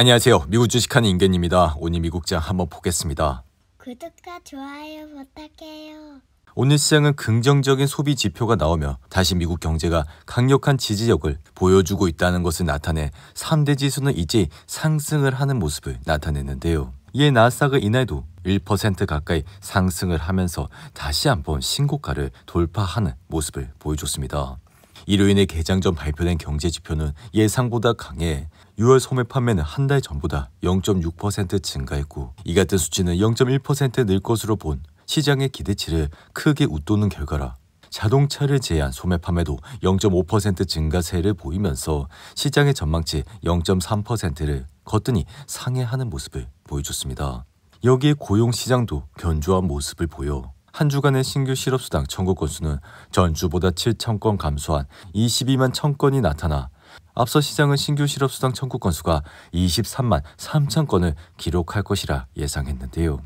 안녕하세요. 미국 주식하는 임견입니다. 오늘 미국장 한번 보겠습니다. 구독과 좋아요 부탁해요. 오늘 시장은 긍정적인 소비 지표가 나오며 다시 미국 경제가 강력한 지지력을 보여주고 있다는 것을 나타내 3대 지수는 이제 상승을 하는 모습을 나타냈는데요. 이에 나스닥은 이날도 1% 가까이 상승을 하면서 다시 한번 신고가를 돌파하는 모습을 보여줬습니다. 일요일에 개장 전 발표된 경제 지표는 예상보다 강해 6월 소매 판매는 한 달 전보다 0.6% 증가했고 이 같은 수치는 0.1% 늘 것으로 본 시장의 기대치를 크게 웃도는 결과라 자동차를 제외한 소매 판매도 0.5% 증가세를 보이면서 시장의 전망치 0.3%를 거뜬히 상회하는 모습을 보여줬습니다. 여기에 고용시장도 견조한 모습을 보여 한 주간의 신규 실업수당 청구 건수는 전주보다 7,000건 감소한 22만 1,000건이 나타나 앞서 시장은 신규 실업수당 청구 건수가 23만 3천 건을 기록할 것이라 예상했는데요.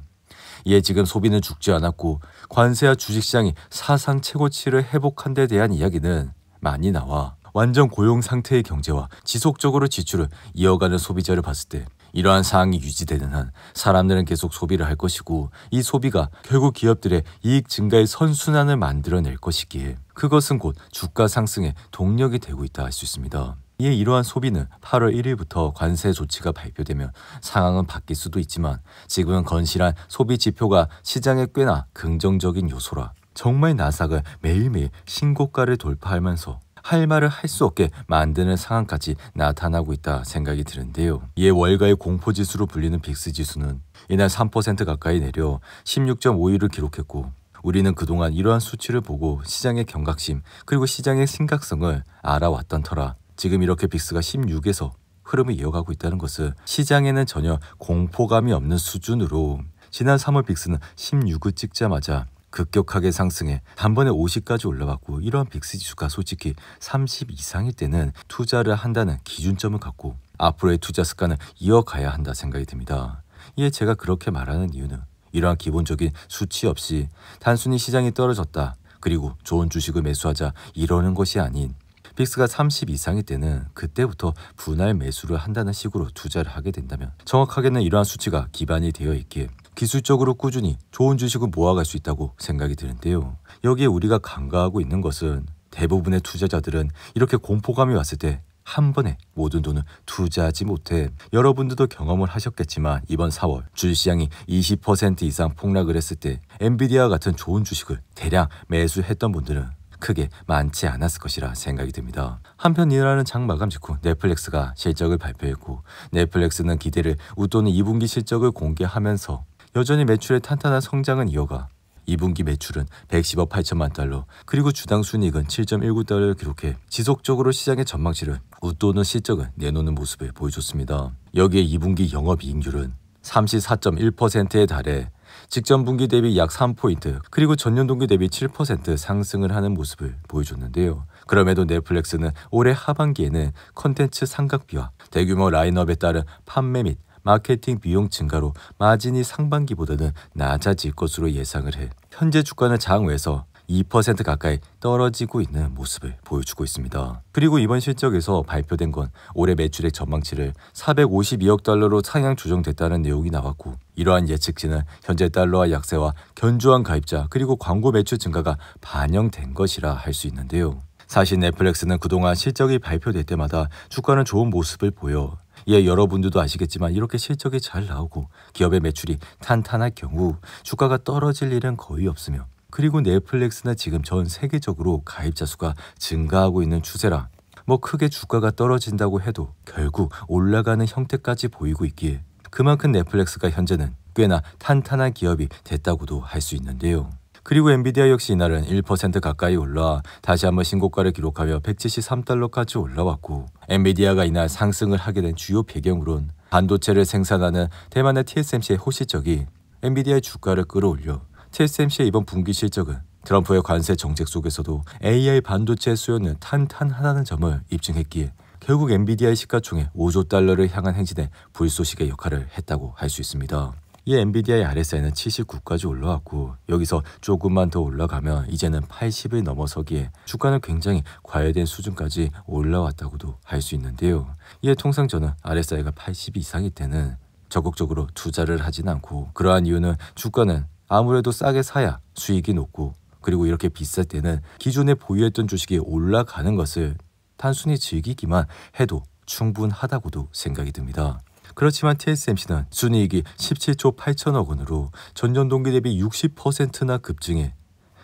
이에 지금 소비는 죽지 않았고 관세와 주식시장이 사상 최고치를 회복한 데 대한 이야기는 많이 나와 완전 고용 상태의 경제와 지속적으로 지출을 이어가는 소비자를 봤을 때 이러한 상황이 유지되는 한 사람들은 계속 소비를 할 것이고 이 소비가 결국 기업들의 이익 증가의 선순환을 만들어낼 것이기에 그것은 곧 주가 상승의 동력이 되고 있다 할 수 있습니다. 이에 이러한 소비는 8월 1일부터 관세 조치가 발표되면 상황은 바뀔 수도 있지만 지금은 건실한 소비 지표가 시장에 꽤나 긍정적인 요소라 정말 나스닥은 매일매일 신고가를 돌파하면서 할 말을 할 수 없게 만드는 상황까지 나타나고 있다 생각이 드는데요. 이에 월가의 공포지수로 불리는 빅스지수는 이날 3% 가까이 내려 16.5위를 기록했고 우리는 그동안 이러한 수치를 보고 시장의 경각심 그리고 시장의 심각성을 알아왔던 터라 지금 이렇게 빅스가 16에서 흐름을 이어가고 있다는 것은 시장에는 전혀 공포감이 없는 수준으로 지난 3월 빅스는 16을 찍자마자 급격하게 상승해 단번에 50까지 올라갔고 이러한 빅스 지수가 솔직히 30 이상일 때는 투자를 한다는 기준점을 갖고 앞으로의 투자 습관을 이어가야 한다 생각이 듭니다. 이에 제가 그렇게 말하는 이유는 이러한 기본적인 수치 없이 단순히 시장이 떨어졌다 그리고 좋은 주식을 매수하자 이러는 것이 아닌 빅스가 30 이상일 때는 그때부터 분할 매수를 한다는 식으로 투자를 하게 된다면 정확하게는 이러한 수치가 기반이 되어 있기에 기술적으로 꾸준히 좋은 주식을 모아갈 수 있다고 생각이 드는데요. 여기에 우리가 간과하고 있는 것은 대부분의 투자자들은 이렇게 공포감이 왔을 때 한 번에 모든 돈을 투자하지 못해 여러분들도 경험을 하셨겠지만 이번 4월 주식시장이 20% 이상 폭락을 했을 때 엔비디아와 같은 좋은 주식을 대량 매수했던 분들은 크게 많지 않았을 것이라 생각이 듭니다. 한편 이날은 장 마감 직후 넷플릭스가 실적을 발표했고 넷플릭스는 기대를 웃도는 2분기 실적을 공개하면서 여전히 매출의 탄탄한 성장은 이어가 2분기 매출은 110억 8천만 달러 그리고 주당 순이익은 7.19달러를 기록해 지속적으로 시장의 전망치를 웃도는 실적을 내놓는 모습을 보여줬습니다. 여기에 2분기 영업이익률은 34.1%에 달해 직전 분기 대비 약 3포인트 그리고 전년 동기 대비 7% 상승을 하는 모습을 보여줬는데요. 그럼에도 넷플릭스는 올해 하반기에는 콘텐츠 삼각비와 대규모 라인업에 따른 판매 및 마케팅 비용 증가로 마진이 상반기보다는 낮아질 것으로 예상을 해 현재 주가는 장외에서 2% 가까이 떨어지고 있는 모습을 보여주고 있습니다. 그리고 이번 실적에서 발표된 건 올해 매출액 전망치를 452억 달러로 상향 조정됐다는 내용이 나왔고 이러한 예측치는 현재 달러와 약세와 견조한 가입자 그리고 광고 매출 증가가 반영된 것이라 할 수 있는데요. 사실 넷플릭스는 그동안 실적이 발표될 때마다 주가는 좋은 모습을 보여 예, 여러분들도 아시겠지만 이렇게 실적이 잘 나오고 기업의 매출이 탄탄할 경우 주가가 떨어질 일은 거의 없으며 그리고 넷플릭스는 지금 전 세계적으로 가입자 수가 증가하고 있는 추세라 뭐 크게 주가가 떨어진다고 해도 결국 올라가는 형태까지 보이고 있기에 그만큼 넷플릭스가 현재는 꽤나 탄탄한 기업이 됐다고도 할 수 있는데요. 그리고 엔비디아 역시 이날은 1% 가까이 올라 다시 한번 신고가를 기록하며 173달러까지 올라왔고 엔비디아가 이날 상승을 하게 된 주요 배경으론 반도체를 생산하는 대만의 TSMC의 호실적이 엔비디아의 주가를 끌어올려 TSMC의 이번 분기 실적은 트럼프의 관세 정책 속에서도 AI 반도체 수요는 탄탄하다는 점을 입증했기에 결국 엔비디아의 시가총액 5조 달러를 향한 행진에 불쏘시개 역할을 했다고 할 수 있습니다. 이 엔비디아의 RSI는 79까지 올라왔고 여기서 조금만 더 올라가면 이제는 80을 넘어서기에 주가는 굉장히 과열된 수준까지 올라왔다고도 할 수 있는데요. 이에 통상 저는 RSI가 80 이상일 때는 적극적으로 투자를 하진 않고, 그러한 이유는 주가는 아무래도 싸게 사야 수익이 높고, 그리고 이렇게 비쌀 때는 기존에 보유했던 주식이 올라가는 것을 단순히 즐기기만 해도 충분하다고도 생각이 듭니다. 그렇지만 TSMC는 순이익이 17조 8천억 원으로 전년 동기 대비 60%나 급증해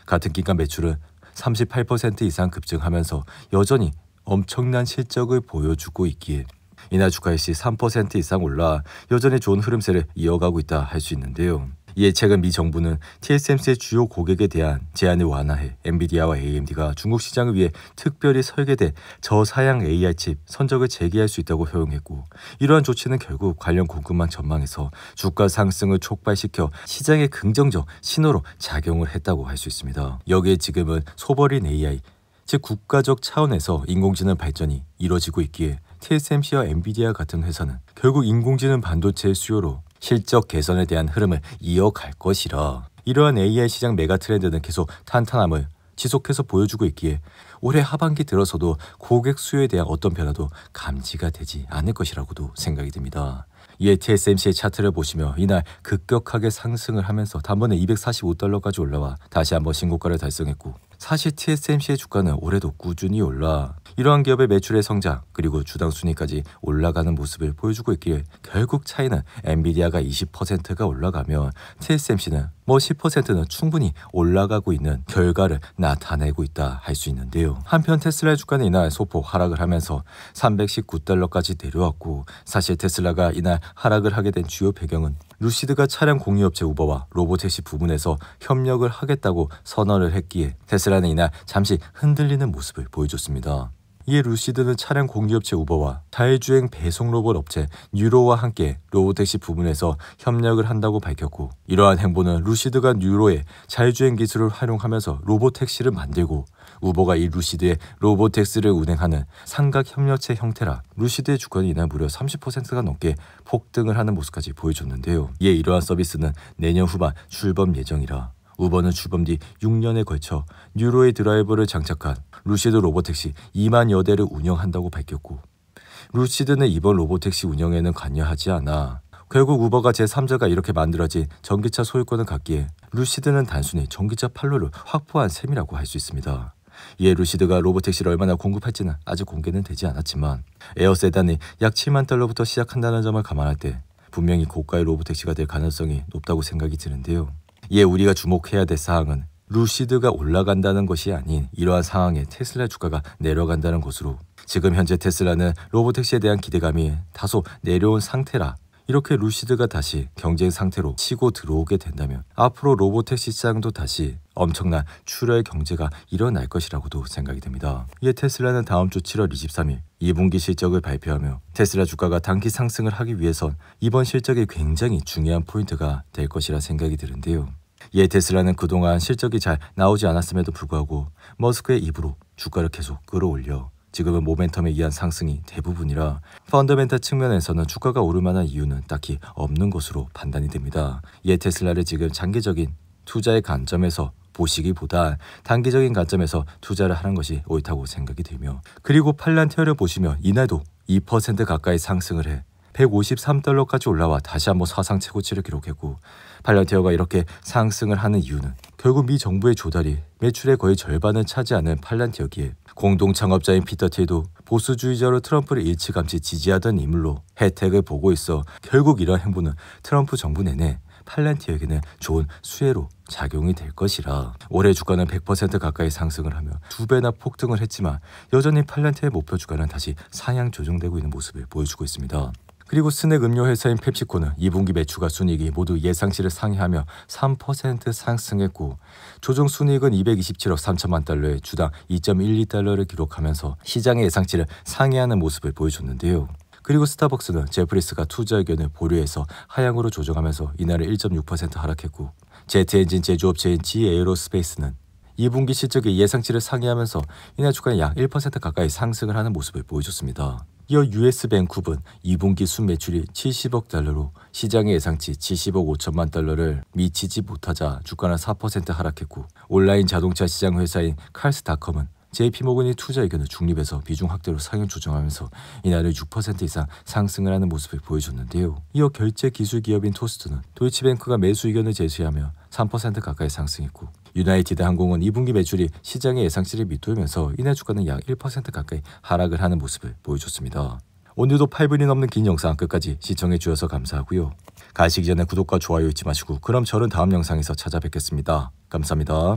같은 기간 매출은 38% 이상 급증하면서 여전히 엄청난 실적을 보여주고 있기에 이날 주가 역시 3% 이상 올라 여전히 좋은 흐름세를 이어가고 있다 할 수 있는데요. 이에 최근 미 정부는 TSMC의 주요 고객에 대한 제한을 완화해 엔비디아와 AMD가 중국 시장을 위해 특별히 설계된 저사양 AI 칩 선적을 재개할 수 있다고 허용했고, 이러한 조치는 결국 관련 공급망 전망에서 주가 상승을 촉발시켜 시장에 긍정적 신호로 작용을 했다고 할 수 있습니다. 여기에 지금은 소버린 AI, 즉 국가적 차원에서 인공지능 발전이 이뤄지고 있기에 TSMC와 엔비디아 같은 회사는 결국 인공지능 반도체의 수요로 실적 개선에 대한 흐름을 이어갈 것이라, 이러한 AI 시장 메가 트렌드는 계속 탄탄함을 지속해서 보여주고 있기에 올해 하반기 들어서도 고객 수요에 대한 어떤 변화도 감지가 되지 않을 것이라고도 생각이 듭니다. 이에 TSMC의 차트를 보시며 이날 급격하게 상승을 하면서 단번에 245달러까지 올라와 다시 한번 신고가를 달성했고, 사실 TSMC의 주가는 올해도 꾸준히 올라 이러한 기업의 매출의 성장 그리고 주당 순위까지 올라가는 모습을 보여주고 있기에 결국 차이는 엔비디아가 20%가 올라가면 TSMC는 10%는 충분히 올라가고 있는 결과를 나타내고 있다 할 수 있는데요. 한편 테슬라의 주가는 이날 소폭 하락을 하면서 319달러까지 내려왔고, 사실 테슬라가 이날 하락을 하게 된 주요 배경은 루시드가 차량 공유업체 우버와 로보택시 부분에서 협력을 하겠다고 선언을 했기에 테슬라는 이날 잠시 흔들리는 모습을 보여줬습니다. 이에 루시드는 차량 공유업체 우버와 자율주행 배송 로봇 업체 뉴로와 함께 로보택시 부분에서 협력을 한다고 밝혔고, 이러한 행보는 루시드가 뉴로의 자율주행 기술을 활용하면서 로보택시를 만들고 우버가 이 루시드의 로보택시를 운행하는 삼각협력체 형태라 루시드의 주가는 이날 무려 30%가 넘게 폭등을 하는 모습까지 보여줬는데요. 이에 이러한 서비스는 내년 후반 출범 예정이라 우버는 출범 뒤 6년에 걸쳐 뉴로의 드라이버를 장착한 루시드 로보택시 2만여 대를 운영한다고 밝혔고, 루시드는 이번 로보택시 운영에는 관여하지 않아 결국 우버가 제3자가 이렇게 만들어진 전기차 소유권을 갖기에 루시드는 단순히 전기차 판로를 확보한 셈이라고 할 수 있습니다. 이에 루시드가 로보택시를 얼마나 공급할지는 아직 공개는 되지 않았지만 에어 세단이 약 7만 달러부터 시작한다는 점을 감안할 때 분명히 고가의 로보택시가 될 가능성이 높다고 생각이 드는데요. 이에 우리가 주목해야 될 사항은 루시드가 올라간다는 것이 아닌 이러한 상황에 테슬라 주가가 내려간다는 것으로, 지금 현재 테슬라는 로보택시에 대한 기대감이 다소 내려온 상태라 이렇게 루시드가 다시 경쟁 상태로 치고 들어오게 된다면 앞으로 로보택시 시장도 다시 엄청난 출혈 경제가 일어날 것이라고도 생각이 됩니다. 이에 테슬라는 다음 주 7월 23일 2분기 실적을 발표하며 테슬라 주가가 단기 상승을 하기 위해선 이번 실적이 굉장히 중요한 포인트가 될 것이라 생각이 드는데요. 이에 테슬라는 그동안 실적이 잘 나오지 않았음에도 불구하고 머스크의 입으로 주가를 계속 끌어올려 지금은 모멘텀에 의한 상승이 대부분이라 펀더멘탈 측면에서는 주가가 오를 만한 이유는 딱히 없는 것으로 판단이 됩니다. 이에 테슬라를 지금 장기적인 투자의 관점에서 보시기보다 단기적인 관점에서 투자를 하는 것이 옳다고 생각이 들며, 그리고 팔란티어를 보시면 이날도 2% 가까이 상승을 해 153달러까지 올라와 다시 한번 사상 최고치를 기록했고, 팔란티어가 이렇게 상승을 하는 이유는 결국 미 정부의 조달이 매출의 거의 절반을 차지하는 팔란티어기에 공동 창업자인 피터 틸도 보수주의자로 트럼프를 일찌감치 지지하던 인물로 혜택을 보고 있어 결국 이러한 행보는 트럼프 정부 내내 팔란티어에게는 좋은 수혜로 작용이 될 것이라 올해 주가는 100% 가까이 상승을 하며 2배나 폭등을 했지만 여전히 팔란티어의 목표 주가는 다시 상향 조정되고 있는 모습을 보여주고 있습니다. 그리고 스낵 음료 회사인 펩시코는 2분기 매출과 순이익이 모두 예상치를 상회하며 3% 상승했고 조정 순이익은 227억 3천만 달러에 주당 2.12달러를 기록하면서 시장의 예상치를 상회하는 모습을 보여줬는데요. 그리고 스타벅스는 제프리스가 투자 의견을 보류해서 하향으로 조정하면서 이날은 1.6% 하락했고, 제트엔진 제조업체인 G-에어로스페이스는 2분기 실적이 예상치를 상회하면서 이날 주가는 약 1% 가까이 상승을 하는 모습을 보여줬습니다. 이어 US뱅크는 2분기 순매출이 70억 달러로 시장의 예상치 70억 5천만 달러를 미치지 못하자 주가는 4% 하락했고, 온라인 자동차 시장 회사인 칼스닷컴은 JP모건이 투자 의견을 중립에서 비중 확대로 상향 조정하면서 이날을 6% 이상 상승을 하는 모습을 보여줬는데요. 이어 결제 기술 기업인 토스트는 도이치뱅크가 매수 의견을 제시하며 3% 가까이 상승했고, 유나이티드 항공은 2분기 매출이 시장의 예상치를 밑돌면서 이날 주가는 약 1% 가까이 하락을 하는 모습을 보여줬습니다. 오늘도 8분이 넘는 긴 영상 끝까지 시청해 주셔서 감사하고요. 가시기 전에 구독과 좋아요 잊지 마시고, 그럼 저는 다음 영상에서 찾아뵙겠습니다. 감사합니다.